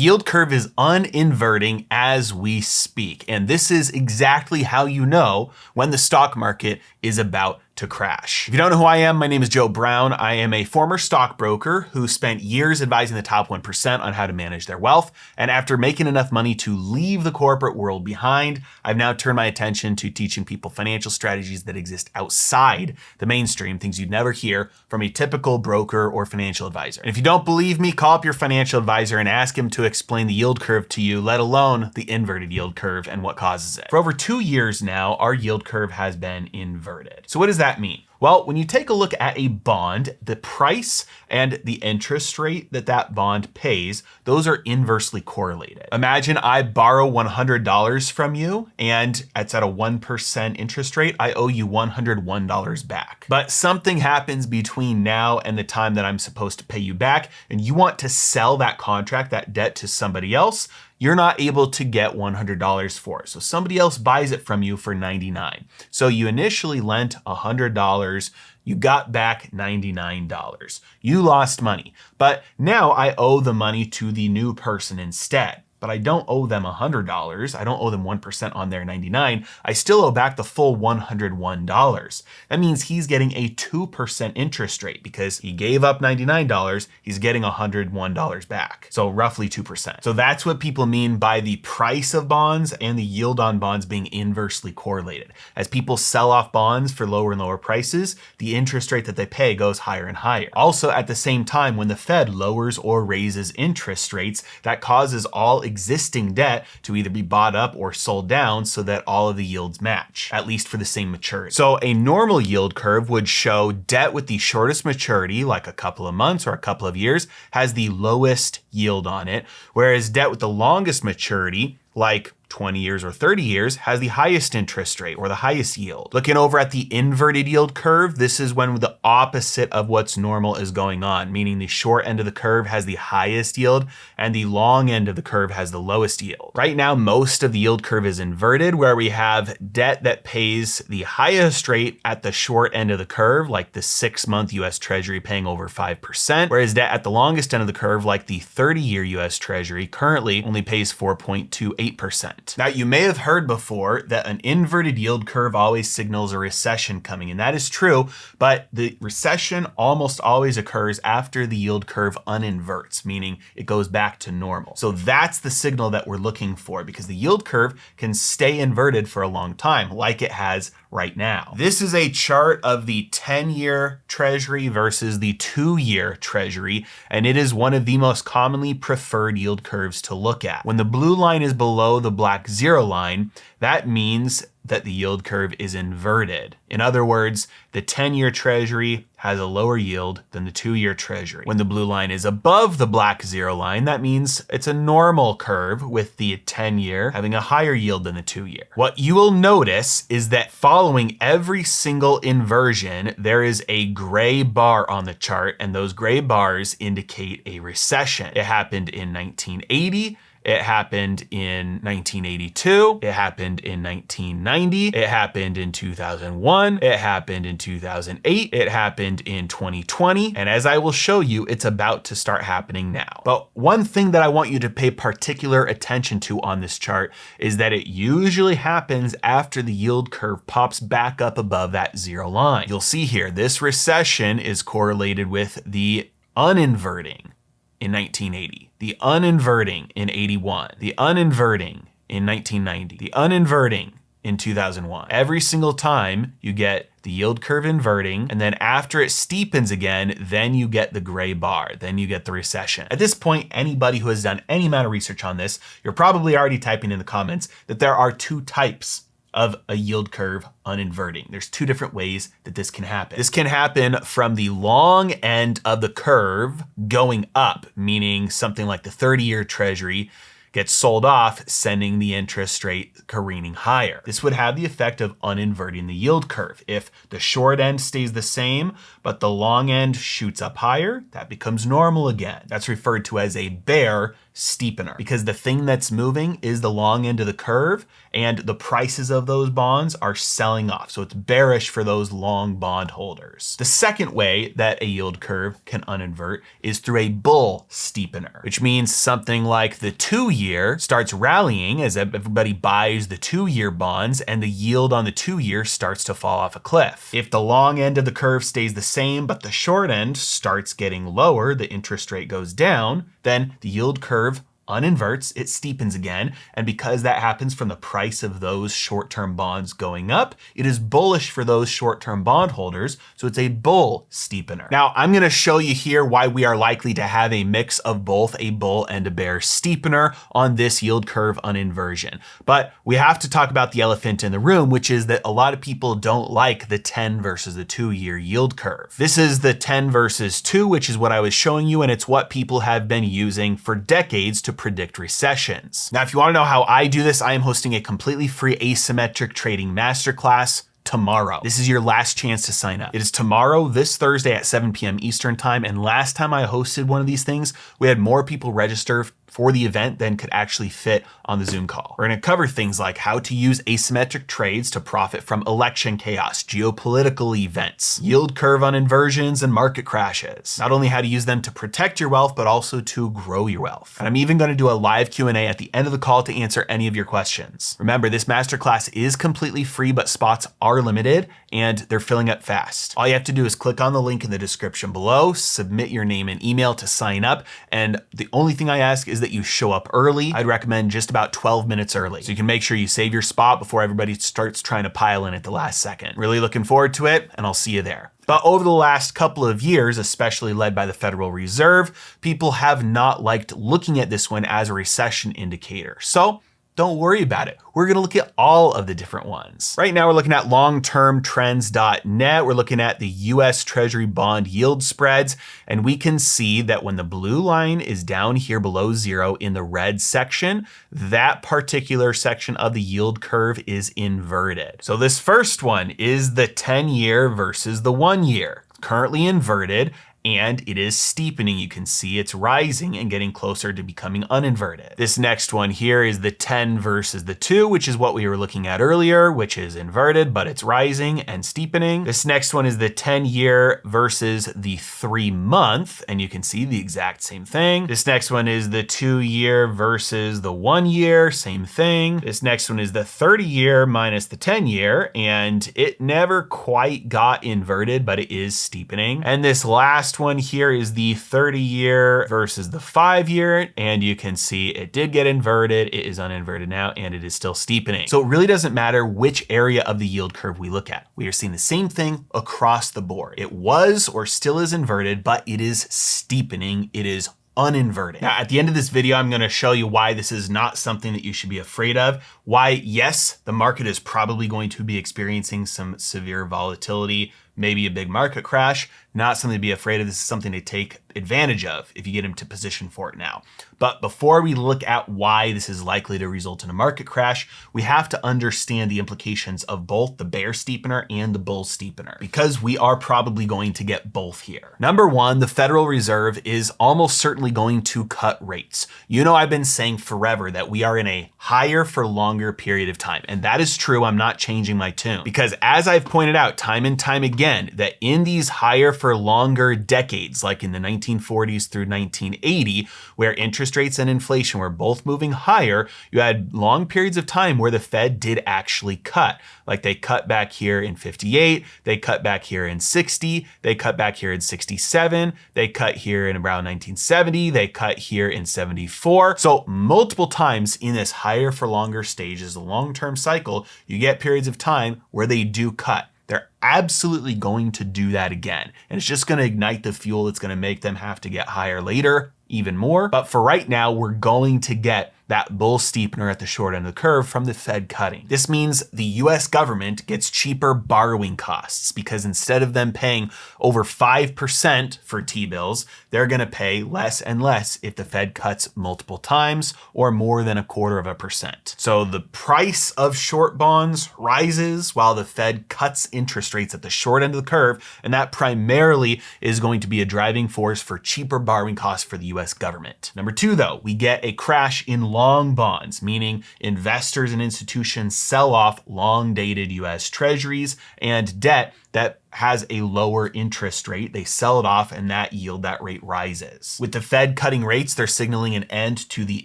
yield curve is uninverting as we speak. And this is exactly how you know when the stock market is about to crash. If you don't know who I am, my name is Joe Brown. I am a former stockbroker who spent years advising the top 1% on how to manage their wealth. And after making enough money to leave the corporate world behind, I've now turned my attention to teaching people financial strategies that exist outside the mainstream, things you'd never hear from a typical broker or financial advisor. And if you don't believe me, call up your financial advisor and ask him to explain the yield curve to you, let alone the inverted yield curve and what causes it. For over 2 years now, our yield curve has been inverted. So what does that mean? Well, when you take a look at a bond, the price and the interest rate that that bond pays, those are inversely correlated. Imagine I borrow $100 from you and it's at a 1% interest rate. I owe you $101 back. But something happens between now and the time that I'm supposed to pay you back, and you want to sell that contract, that debt, to somebody else. You're not able to get $100 for it. So somebody else buys it from you for $99. So you initially lent $100, you got back $99. You lost money, but now I owe the money to the new person instead. But I don't owe them $100. I don't owe them 1% on their $99. I still owe back the full $101. That means he's getting a 2% interest rate because he gave up $99. He's getting $101 back. So roughly 2%. So that's what people mean by the price of bonds and the yield on bonds being inversely correlated. As people sell off bonds for lower and lower prices, the interest rate that they pay goes higher and higher. Also, at the same time, when the Fed lowers or raises interest rates, that causes all existing debt to either be bought up or sold down so that all of the yields match, at least for the same maturity. So a normal yield curve would show debt with the shortest maturity, like a couple of months or a couple of years, has the lowest yield on it, whereas debt with the longest maturity, like 20 years or 30 years, has the highest interest rate or the highest yield. Looking over at the inverted yield curve, this is when the opposite of what's normal is going on, meaning the short end of the curve has the highest yield and the long end of the curve has the lowest yield. Right now, most of the yield curve is inverted, where we have debt that pays the highest rate at the short end of the curve, like the 6-month US Treasury paying over 5%, whereas debt at the longest end of the curve, like the 30-year US Treasury, currently only pays 4.28%. Now, you may have heard before that an inverted yield curve always signals a recession coming, and that is true, but the recession almost always occurs after the yield curve uninverts, meaning it goes back to normal. So that's the signal that we're looking for, because the yield curve can stay inverted for a long time, like it has right now. This is a chart of the 10-year Treasury versus the 2-year Treasury, and it is one of the most commonly preferred yield curves to look at. When the blue line is below the black zero line, that means that the yield curve is inverted. In other words, the 10-year Treasury has a lower yield than the 2-year Treasury. When the blue line is above the black zero line, that means it's a normal curve with the 10-year having a higher yield than the 2-year. What you will notice is that following every single inversion, there is a gray bar on the chart, and those gray bars indicate a recession. It happened in 1980. It happened in 1982, it happened in 1990, it happened in 2001, it happened in 2008, it happened in 2020, and as I will show you, it's about to start happening now. But one thing that I want you to pay particular attention to on this chart is that it usually happens after the yield curve pops back up above that zero line. You'll see here, this recession is correlated with the uninverting in 1980, the uninverting in 81, the uninverting in 1990, the uninverting in 2001. Every single time you get the yield curve inverting, and then after it steepens again, then you get the gray bar, then you get the recession. At this point, anybody who has done any amount of research on this, you're probably already typing in the comments that there are 2 types of a yield curve uninverting. There's 2 different ways that this can happen. This can happen from the long end of the curve going up, meaning something like the 30-year Treasury gets sold off, sending the interest rate careening higher. This would have the effect of uninverting the yield curve. If the short end stays the same, but the long end shoots up higher, that becomes normal again. That's referred to as a bear steepener, because the thing that's moving is the long end of the curve and the prices of those bonds are selling off. So it's bearish for those long bond holders. The second way that a yield curve can uninvert is through a bull steepener, which means something like the 2-year starts rallying as everybody buys the 2-year bonds and the yield on the 2-year starts to fall off a cliff. If the long end of the curve stays the same, but the short end starts getting lower, the interest rate goes down, then the yield curve uninverts, it steepens again. And because that happens from the price of those short-term bonds going up, it is bullish for those short-term bond holders. So it's a bull steepener. Now I'm going to show you here why we are likely to have a mix of both a bull and a bear steepener on this yield curve uninversion. But we have to talk about the elephant in the room, which is that a lot of people don't like the 10 versus the 2-year yield curve. This is the 10 versus 2, which is what I was showing you, and it's what people have been using for decades to predict recessions. Now, if you want to know how I do this, I am hosting a completely free asymmetric trading masterclass tomorrow. This is your last chance to sign up. It is tomorrow, this Thursday at 7 p.m. Eastern time. And last time I hosted one of these things, we had more people register for the event than could actually fit on the Zoom call. We're going to cover things like how to use asymmetric trades to profit from election chaos, geopolitical events, yield curve on inversions, and market crashes. Not only how to use them to protect your wealth, but also to grow your wealth. And I'm even going to do a live Q&A at the end of the call to answer any of your questions. Remember, this masterclass is completely free, but spots are limited and they're filling up fast. All you have to do is click on the link in the description below, submit your name and email to sign up. And the only thing I ask is that you show up early. I'd recommend just about 12 minutes early, so you can make sure you save your spot before everybody starts trying to pile in at the last second. Really looking forward to it, and I'll see you there. But over the last couple of years, especially led by the Federal Reserve, people have not liked looking at this one as a recession indicator. So don't worry about it. We're going to look at all of the different ones. Right now, we're looking at longtermtrends.net. We're looking at the US Treasury bond yield spreads, and we can see that when the blue line is down here below 0 in the red section, that particular section of the yield curve is inverted. So this first one is the 10-year versus the 1-year, currently inverted, and it is steepening. You can see it's rising and getting closer to becoming uninverted. This next one here is the 10 versus the 2, which is what we were looking at earlier, which is inverted, but it's rising and steepening. This next one is the 10-year versus the 3-month, and you can see the exact same thing. This next one is the 2-year versus the 1-year, same thing. This next one is the 30-year minus the 10-year, and it never quite got inverted, but it is steepening. And this last one here is the 30-year versus the 5-year, and you can see it did get inverted, it is uninverted now, and it is still steepening. So it really doesn't matter which area of the yield curve we look at. We are seeing the same thing across the board. It was or still is inverted, but it is steepening. It is uninverting. Now, at the end of this video, I'm going to show you why this is not something that you should be afraid of. Why, yes, the market is probably going to be experiencing some severe volatility, maybe a big market crash. Not something to be afraid of. This is something to take advantage of if you get into position for it now. But before we look at why this is likely to result in a market crash, we have to understand the implications of both the bear steepener and the bull steepener, because we are probably going to get both here. Number one, the Federal Reserve is almost certainly going to cut rates. You know, I've been saying forever that we are in a higher for longer period of time. And that is true. I'm not changing my tune, because as I've pointed out time and time again, that in these higher for longer decades, like in the 1940s through 1980, where interest rates and inflation were both moving higher, you had long periods of time where the Fed did actually cut. Like they cut back here in 58, they cut back here in 60, they cut back here in 67, they cut here in around 1970, they cut here in 74. So multiple times in this higher for longer stage, as a long-term cycle, you get periods of time where they do cut. They're absolutely going to do that again. And it's just going to ignite the fuel. It's going to make them have to get higher later, even more. But for right now, we're going to get that bull steepener at the short end of the curve from the Fed cutting. This means the US government gets cheaper borrowing costs, because instead of them paying over 5% for T-bills, they're going to pay less and less if the Fed cuts multiple times or more than 0.25%. So the price of short bonds rises while the Fed cuts interest interest rates at the short end of the curve, and that primarily is going to be a driving force for cheaper borrowing costs for the US government. Number two, though, we get a crash in long bonds, meaning investors and institutions sell off long-dated US Treasuries and debt that has a lower interest rate. They sell it off and that rate rises. With the Fed cutting rates, they're signaling an end to the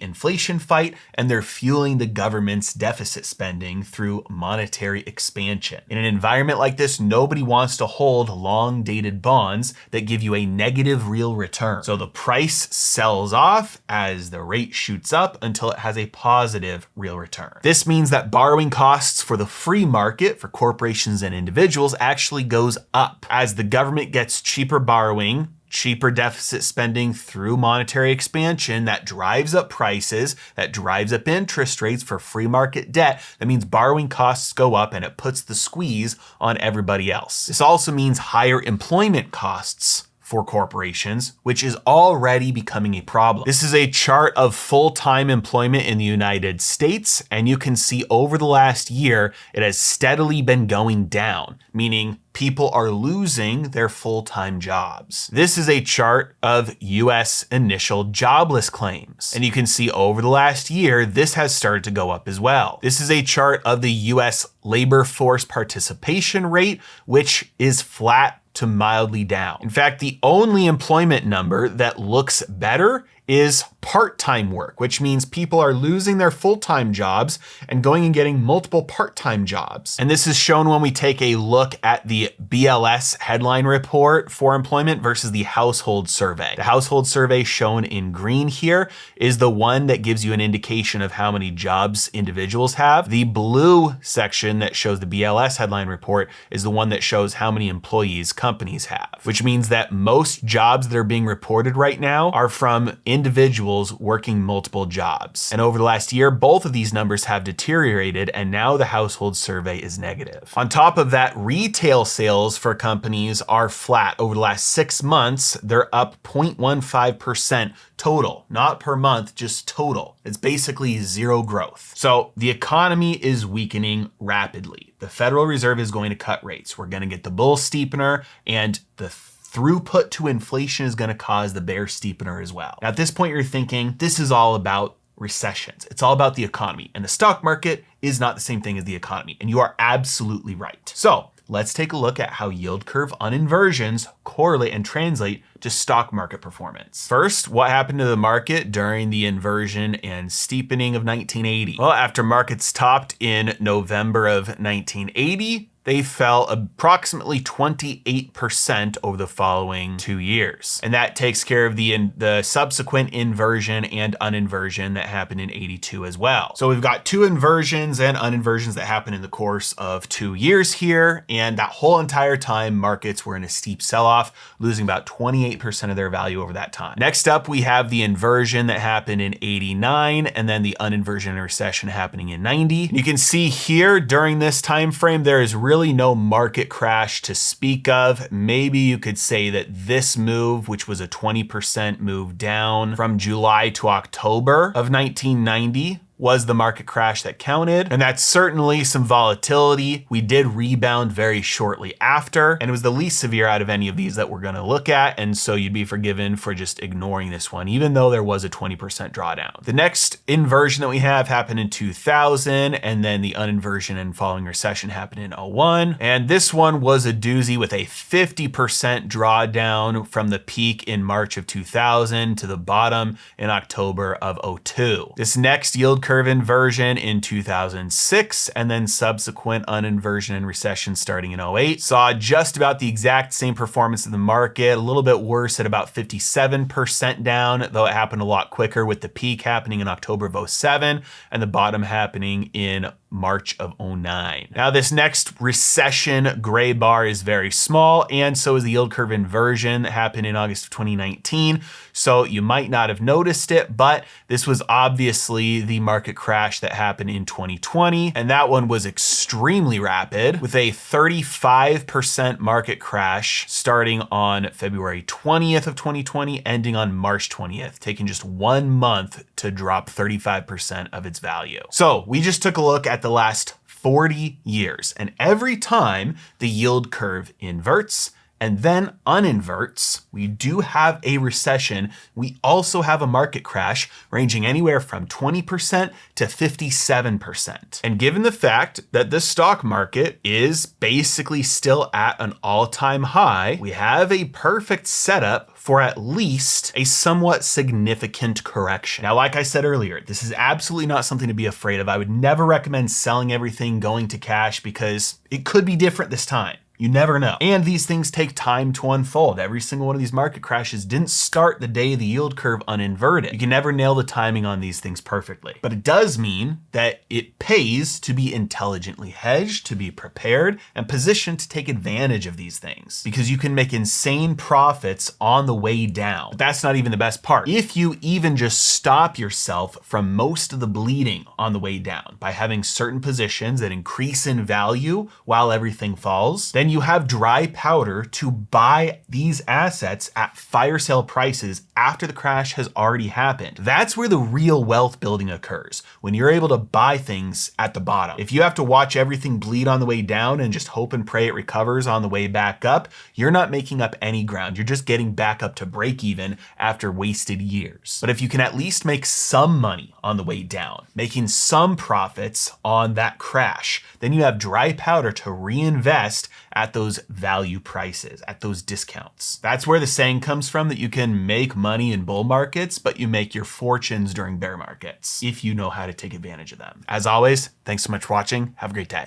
inflation fight and they're fueling the government's deficit spending through monetary expansion. In an environment like this, nobody wants to hold long-dated bonds that give you a negative real return. So the price sells off as the rate shoots up until it has a positive real return. This means that borrowing costs for the free market for corporations and individuals actually goes up as the government gets cheaper borrowing, cheaper deficit spending through monetary expansion. That drives up prices, that drives up interest rates for free market debt. That means borrowing costs go up and it puts the squeeze on everybody else. This also means higher employment costs for corporations, which is already becoming a problem. This is a chart of full-time employment in the United States, and you can see over the last year, it has steadily been going down, meaning people are losing their full-time jobs. This is a chart of US initial jobless claims. And you can see over the last year, this has started to go up as well. This is a chart of the US labor force participation rate, which is flat to mildly down. In fact, the only employment number that looks better is part-time work, which means people are losing their full-time jobs and going and getting multiple part-time jobs. And this is shown when we take a look at the BLS headline report for employment versus the household survey. The household survey shown in green here is the one that gives you an indication of how many jobs individuals have. The blue section that shows the BLS headline report is the one that shows how many employees companies have, which means that most jobs that are being reported right now are from individuals working multiple jobs. And over the last year, both of these numbers have deteriorated and now the household survey is negative. On top of that, retail sales for companies are flat. Over the last 6 months, they're up 0.15% total, not per month, just total. It's basically zero growth. So the economy is weakening rapidly. The Federal Reserve is going to cut rates. We're going to get the bull steepener, and the throughput to inflation is going to cause the bear steepener as well. Now, at this point, you're thinking this is all about recessions. It's all about the economy, and the stock market is not the same thing as the economy. And you are absolutely right. So let's take a look at how yield curve uninversions correlate and translate to stock market performance. First, what happened to the market during the inversion and steepening of 1980? Well, after markets topped in November of 1980, they fell approximately 28% over the following 2 years. And that takes care of the subsequent inversion and uninversion that happened in 82 as well. So we've got two inversions and uninversions that happened in the course of 2 years here. And that whole entire time, markets were in a steep sell-off, losing about 28% of their value over that time. Next up, we have the inversion that happened in 89, and then the uninversion and recession happening in 90. You can see here during this time frame, there is really no market crash to speak of. Maybe you could say that this move, which was a 20% move down from July to October of 1990, was the market crash that counted. And that's certainly some volatility. We did rebound very shortly after, and it was the least severe out of any of these that we're gonna look at. And so you'd be forgiven for just ignoring this one, even though there was a 20% drawdown. The next inversion that we have happened in 2000, and then the uninversion and following recession happened in 01. And this one was a doozy with a 50% drawdown from the peak in March of 2000 to the bottom in October of 02. This next yield curve inversion in 2006, and then subsequent uninversion and recession starting in 08, saw just about the exact same performance of the market, a little bit worse at about 57% down, though it happened a lot quicker, with the peak happening in October of 07 and the bottom happening in March of 09. Now, this next recession gray bar is very small, and so is the yield curve inversion that happened in August of 2019. So you might not have noticed it, but this was obviously the market crash that happened in 2020. And that one was extremely rapid, with a 35% market crash starting on February 20th of 2020, ending on March 20th, taking just 1 month to drop 35% of its value. So we just took a look at the last 40 years. And every time the yield curve inverts and then uninverts, we do have a recession. We also have a market crash ranging anywhere from 20% to 57%. And given the fact that the stock market is basically still at an all-time high, we have a perfect setup for at least a somewhat significant correction. Now, like I said earlier, this is absolutely not something to be afraid of. I would never recommend selling everything, going to cash, because it could be different this time. You never know. And these things take time to unfold. Every single one of these market crashes didn't start the day the yield curve uninverted. You can never nail the timing on these things perfectly. But it does mean that it pays to be intelligently hedged, to be prepared, and positioned to take advantage of these things. Because you can make insane profits on the way down. But that's not even the best part. If you even just stop yourself from most of the bleeding on the way down by having certain positions that increase in value while everything falls, then you have dry powder to buy these assets at fire sale prices after the crash has already happened. That's where the real wealth building occurs, when you're able to buy things at the bottom. If you have to watch everything bleed on the way down and just hope and pray it recovers on the way back up, you're not making up any ground. You're just getting back up to break even after wasted years. But if you can at least make some money on the way down, making some profits on that crash, then you have dry powder to reinvest at those value prices, at those discounts. That's where the saying comes from that you can make money in bull markets, but you make your fortunes during bear markets, if you know how to take advantage of them. As always, thanks so much for watching. Have a great day.